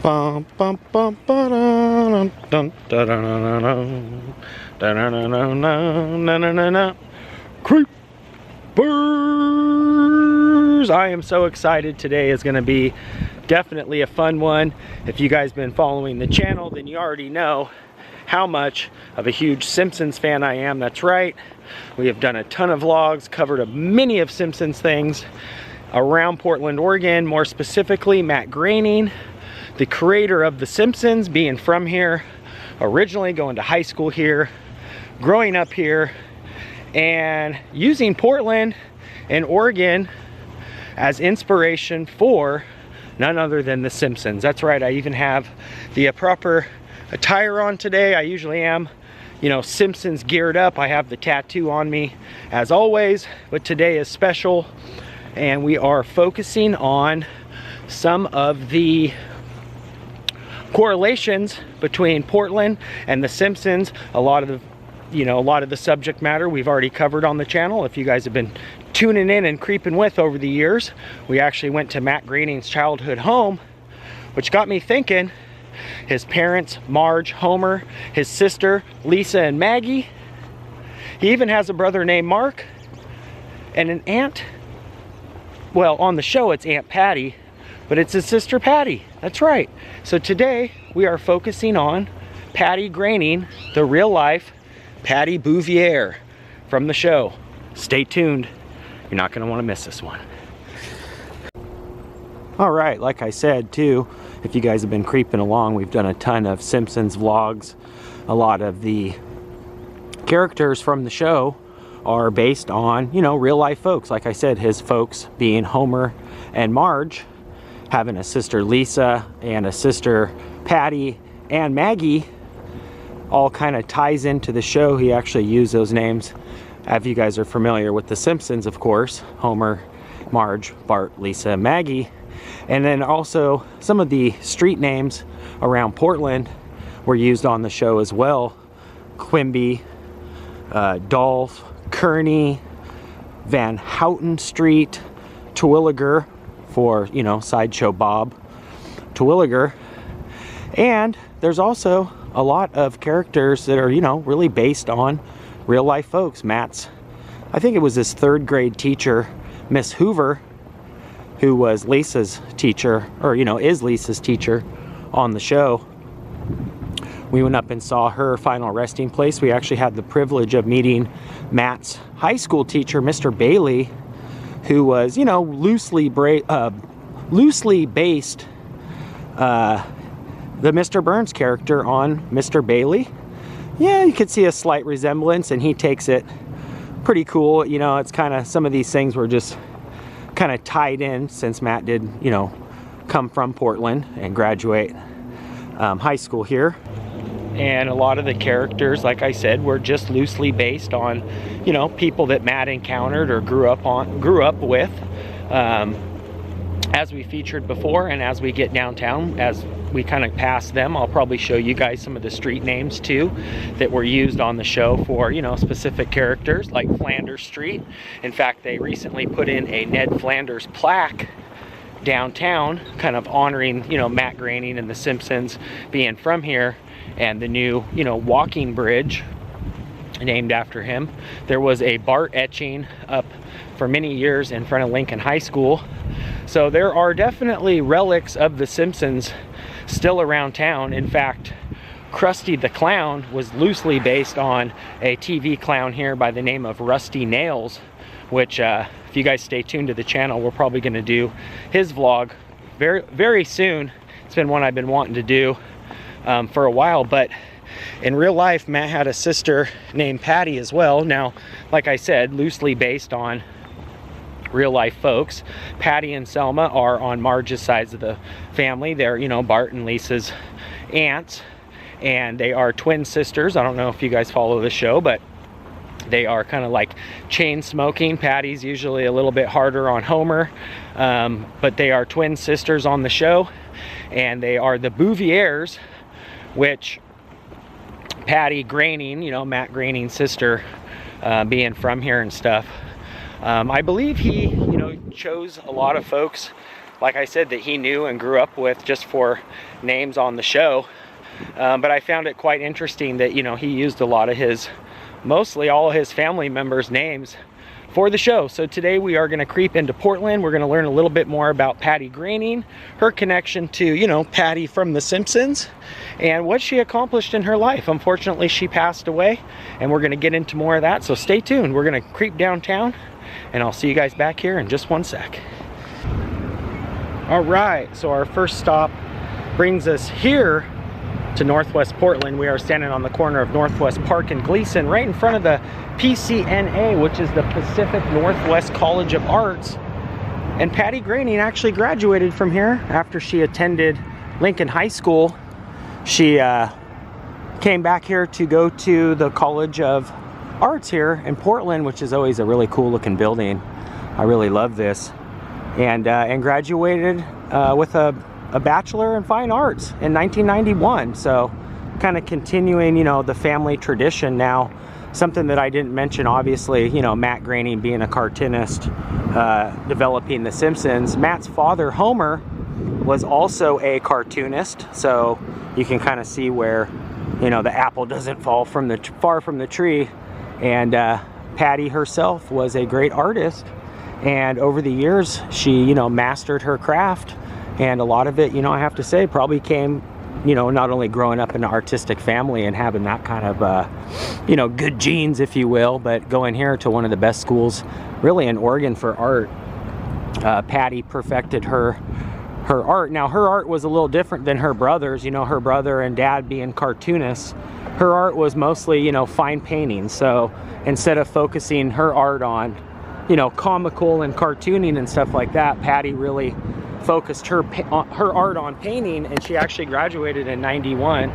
Bum, bum, bum, ba-da-dun, dun, da-da-da-da-dun, da-da-da-da-da-da-da-da-da. Creepers! I am so excited. Today is going to be definitely a fun one. If you guys have been following the channel, then you already know how much of a huge Simpsons fan I am. That's right. We have done a ton of vlogs, covered many of Simpsons things around Portland, Oregon. More specifically, Matt Groening, the creator of The Simpsons, being from here, originally going to high school here, growing up here, and using Portland and Oregon as inspiration for none other than The Simpsons. That's right, I even have the proper attire on today. I usually am, you know, Simpsons geared up. I have the tattoo on me as always, but today is special, and we are focusing on some of the correlations between Portland and The Simpsons. A lot of the subject matter we've already covered on the channel. If you guys have been tuning in and creeping with over the years, we actually went to Matt Groening's childhood home, which got me thinking. His parents, Marge, Homer, his sister, Lisa and Maggie. He even has a brother named Mark and an aunt. Well, on the show it's Aunt Patty, but it's his sister Patty. That's right. So today we are focusing on Patty Groening, the real life Patty Bouvier from the show. Stay tuned. You're not going to want to miss this one. All right, like I said too, if you guys have been creeping along, we've done a ton of Simpsons vlogs. A lot of the characters from the show are based on, you know, real life folks. Like I said, his folks being Homer and Marge, having a sister Lisa and a sister Patty and Maggie, all kind of ties into the show. He actually used those names. If you guys are familiar with The Simpsons, of course, Homer, Marge, Bart, Lisa, and Maggie. And then also some of the street names around Portland were used on the show as well. Quimby, Dolph, Kearney, Van Houten Street, Terwilliger for, you know, Sideshow Bob, Terwilliger. And there's also a lot of characters that are, you know, really based on real life folks. Matt's, I think it was his third grade teacher, Miss Hoover, who was Lisa's teacher, or, you know, is Lisa's teacher on the show. We went up and saw her final resting place. We actually had the privilege of meeting Matt's high school teacher, Mr. Bailey, who was, you know, loosely based the Mr. Burns character on Mr. Bailey. Yeah, you could see a slight resemblance, and he takes it pretty cool. You know, it's kind of, some of these things were just kind of tied in, since Matt did, you know, come from Portland and graduate high school here. And a lot of the characters, like I said, were just loosely based on, you know, people that Matt encountered or grew up with. As we featured before, and as we get downtown, as we kind of pass them, I'll probably show you guys some of the street names too that were used on the show for, you know, specific characters, like Flanders Street. In fact, they recently put in a Ned Flanders plaque downtown, kind of honoring, you know, Matt Groening and The Simpsons being from here, and the new, you know, walking bridge named after him. There was a Bart etching up for many years in front of Lincoln High School. So there are definitely relics of The Simpsons still around town. In fact, Krusty the Clown was loosely based on a TV clown here by the name of Rusty Nails, which if you guys stay tuned to the channel, we're probably going to do his vlog very, very soon. It's been one I've been wanting to do for a while. But in real life, Matt had a sister named Patty as well. Now, like I said, loosely based on real life folks. Patty and Selma are on Marge's sides of the family. They're, you know, Bart and Lisa's aunts, and they are twin sisters. I don't know if you guys follow the show, but they are kind of like chain smoking. Patty's usually a little bit harder on Homer, but they are twin sisters on the show, and they are the Bouviers, which Patty Groening, you know, Matt Groening's sister, being from here and stuff, I believe he, you know, chose a lot of folks like I said, that he knew and grew up with just for names on the show. But I found it quite interesting that, you know, he used a lot of his, mostly all of his family members' names for the show. So today we are going to creep into Portland. We're going to learn a little bit more about Patty Groening, her connection to, you know, Patty from The Simpsons, and what she accomplished in her life. Unfortunately, she passed away, and we're going to get into more of that. So stay tuned. We're going to creep downtown, and I'll see you guys back here in just one sec. All right, so our first stop brings us here to Northwest Portland. We are standing on the corner of Northwest Park and Gleason, right in front of the PCNA, which is the Pacific Northwest College of Arts. And Patty Groening actually graduated from here after she attended Lincoln High School. She came back here to go to the College of Arts here in Portland, which is always a really cool looking building. I really love this. And graduated with a Bachelor in Fine Arts in 1991. So kind of continuing, you know, the family tradition now. Something that I didn't mention, obviously, you know, Matt Groening being a cartoonist, developing The Simpsons. Matt's father, Homer, was also a cartoonist. So you can kind of see where, you know, the apple doesn't fall from the far from the tree. And Patty herself was a great artist. And over the years, she, you know, mastered her craft. And a lot of it, you know, I have to say, probably came, you know, not only growing up in an artistic family and having that kind of, you know, good genes, if you will, but going here to one of the best schools, really in Oregon for art. Patty perfected her art. Now, her art was a little different than her brother's. You know, her brother and dad being cartoonists, her art was mostly, you know, fine painting. So instead of focusing her art on, you know, comical and cartooning and stuff like that, Patty really focused her art on painting, and she actually graduated in '91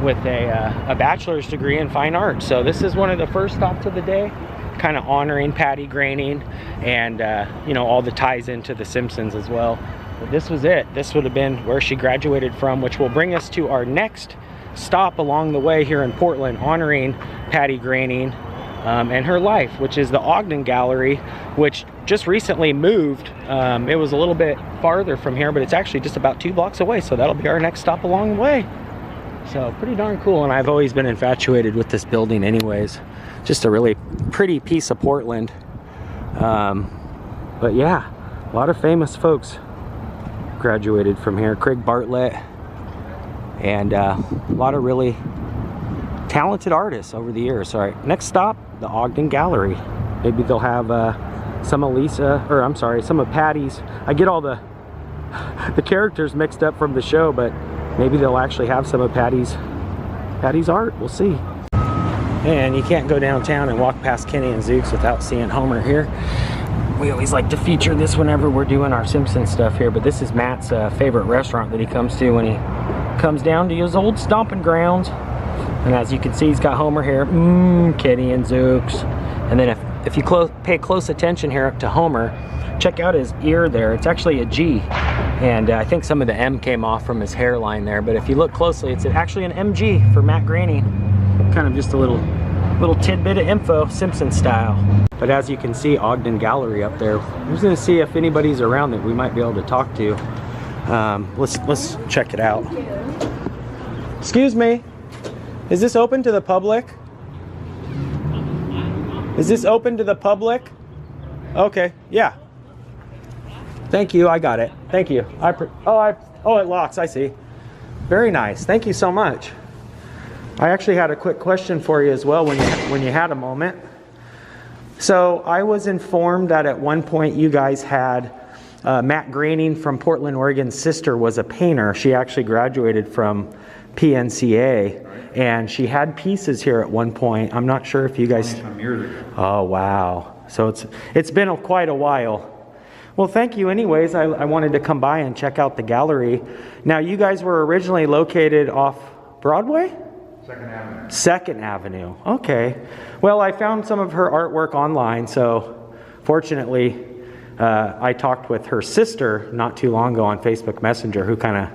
with a bachelor's degree in fine art. So this is one of the first stops of the day, kind of honoring Patty Groening, and you know, all the ties into The Simpsons as well. But this was it. This would have been where she graduated from, which will bring us to our next stop along the way here in Portland, honoring Patty Groening and her life, which is the Ogden Gallery, which just recently moved. It was a little bit farther from here, but it's actually just about 2 blocks away, so that'll be our next stop along the way. So pretty darn cool, and I've always been infatuated with this building anyways. Just a really pretty piece of Portland. But yeah, a lot of famous folks graduated from here. Craig Bartlett, and a lot of really talented artists over the years. All right, next stop, the Ogden Gallery. Maybe they'll have some of Patty's. I get all the characters mixed up from the show, but maybe they'll actually have some of Patty's art. We'll see. And you can't go downtown and walk past Kenny and Zook's without seeing Homer here. We always like to feature this whenever we're doing our Simpsons stuff here, but this is Matt's favorite restaurant that he comes to when he comes down to his old stomping grounds. And as you can see, he's got Homer here, Kenny and Zook's. And then if you pay close attention here up to Homer, check out his ear there. It's actually a G. And I think some of the M came off from his hairline there. But if you look closely, it's actually an MG for Matt Groening. Kind of just a little tidbit of info, Simpson style. But as you can see, Ogden Gallery up there. I'm just gonna see if anybody's around that we might be able to talk to. Let's check it out. Excuse me, is this open to the public? Is this open to the public? Okay, yeah. Thank you, I got it. Thank you. Oh, it locks, I see. Very nice, thank you so much. I actually had a quick question for you as well when you had a moment. So I was informed that at one point you guys had Matt Groening from Portland, Oregon's sister was a painter. She actually graduated from PNCA, and she had pieces here at one point. I'm not sure if you guys... Oh, wow. So it's been quite a while. Well, thank you anyways. I wanted to come by and check out the gallery. Now, you guys were originally located off Broadway? 2nd Avenue. 2nd Avenue. Okay. Well, I found some of her artwork online, so fortunately, I talked with her sister not too long ago on Facebook Messenger, who kind of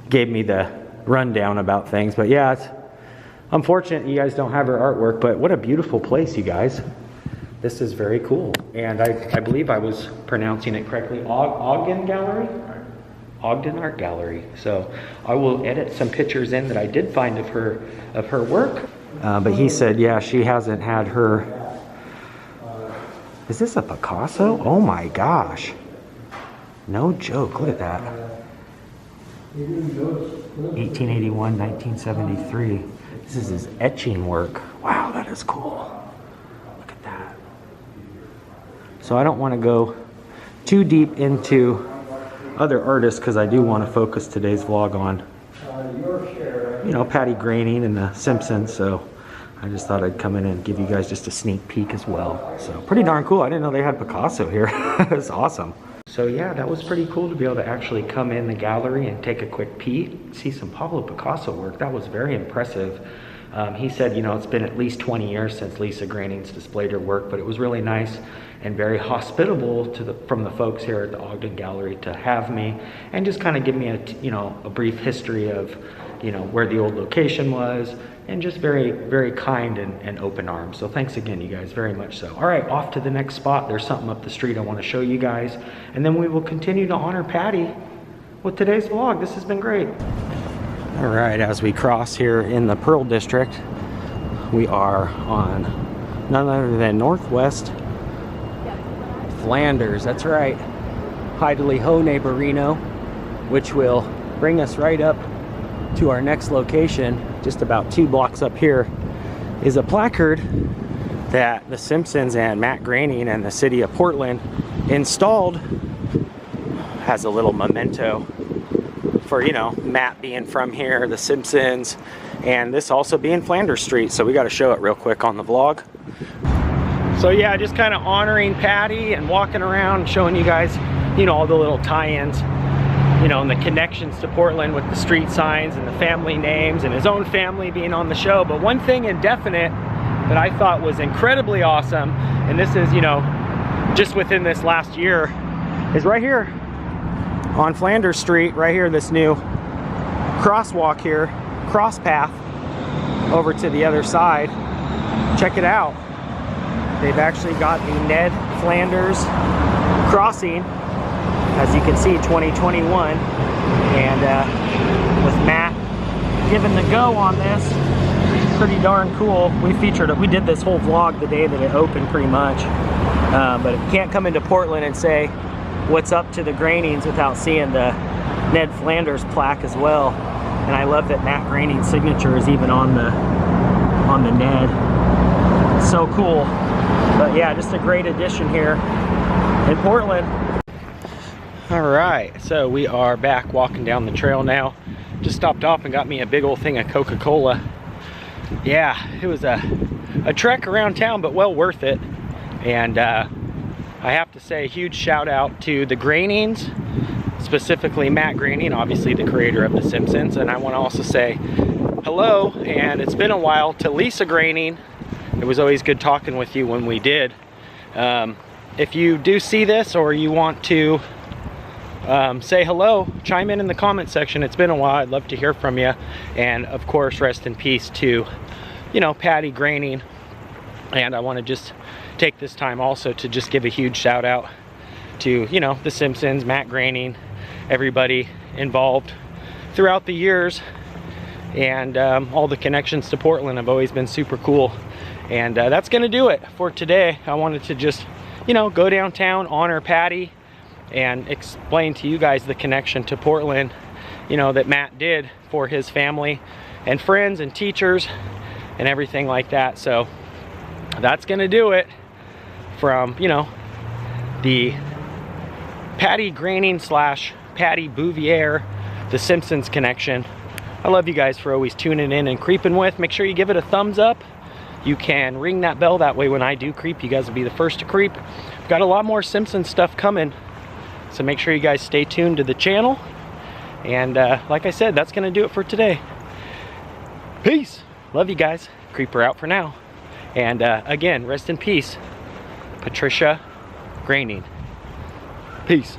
gave me the rundown about things. But yeah, it's unfortunate you guys don't have her artwork, but what a beautiful place, you guys. This is very cool. And I believe I was pronouncing it correctly. Ogden Gallery? Right. Ogden Art Gallery. So I will edit some pictures in that I did find of her work. But he said, yeah, she hasn't had her. Is this a Picasso? Oh my gosh. No joke, look at that. 1881, 1973. This is his etching work. Wow, that is cool. Look at that. So I don't want to go too deep into other artists because I do want to focus today's vlog on, you know, Patty Groening and the Simpsons. So I just thought I'd come in and give you guys just a sneak peek as well. So pretty darn cool. I didn't know they had Picasso here. It's awesome. So yeah, that was pretty cool to be able to actually come in the gallery and take a quick peek, see some Pablo Picasso work. That was very impressive. He said, you know, it's been at least 20 years since Lisa Groening's displayed her work, but it was really nice and very hospitable from the folks here at the Ogden Gallery to have me and just kind of give me a brief history of, you know, where the old location was, and just very, very kind and open arms. So thanks again, you guys, very much so. All right, off to the next spot. There's something up the street I want to show you guys, and then we will continue to honor Patty with today's vlog. This has been great. All right, as we cross here in the Pearl District, we are on none other than Northwest Flanders. That's right. Hidely Ho Neighborino, which will bring us right up to our next location. Just about 2 blocks up here is a placard that the Simpsons and Matt Groening and the city of Portland installed. Has a little memento for, you know, Matt being from here, the Simpsons, and this also being Flanders Street. So we got to show it real quick on the vlog. So yeah, just kind of honoring Patty and walking around showing you guys, you know, all the little tie-ins, you know, and the connections to Portland with the street signs and the family names and his own family being on the show. But one thing indefinite that I thought was incredibly awesome, and this is, you know, just within this last year, is right here on Flanders Street, right here, this new crosswalk here, cross path over to the other side. Check it out. They've actually got the Ned Flanders crossing, as you can see, 2021, and with Matt giving the go on this, pretty darn cool. We featured it. We did this whole vlog the day that it opened, pretty much. But you can't come into Portland and say what's up to the Groenings without seeing the Ned Flanders plaque as well. And I love that Matt Groening's signature is even on the Ned. So cool. But yeah, just a great addition here in Portland. All right, so we are back walking down the trail now. Just stopped off and got me a big old thing of Coca-Cola. Yeah, it was a trek around town, but well worth it. And I have to say a huge shout out to the Groenings, specifically Matt Groening, obviously the creator of The Simpsons. And I want to also say hello, and it's been a while, to Lisa Groening. It was always good talking with you when we did. If you do see this or you want to say hello, chime in the comment section. It's been a while. I'd love to hear from you. And of course, rest in peace to, you know, Patty Groening. And I want to just take this time also to just give a huge shout out to, you know, The Simpsons, Matt Groening, everybody involved throughout the years, and all the connections to Portland have always been super cool. And that's gonna do it for today. I wanted to just, you know, go downtown, honor Patty, and explain to you guys the connection to Portland, you know, that Matt did for his family and friends and teachers and everything like that. So that's gonna do it from, you know, the Patty Groening / Patty Bouvier, The Simpsons connection. I love you guys for always tuning in and creeping with. Make sure you give it a thumbs up. You can ring that bell, that way when I do creep, you guys will be the first to creep. We've got a lot more Simpsons stuff coming, so make sure you guys stay tuned to the channel. And like I said, that's gonna do it for today. Peace. Love you guys. Creeper out for now. And again, rest in peace, Patricia Groening. Peace.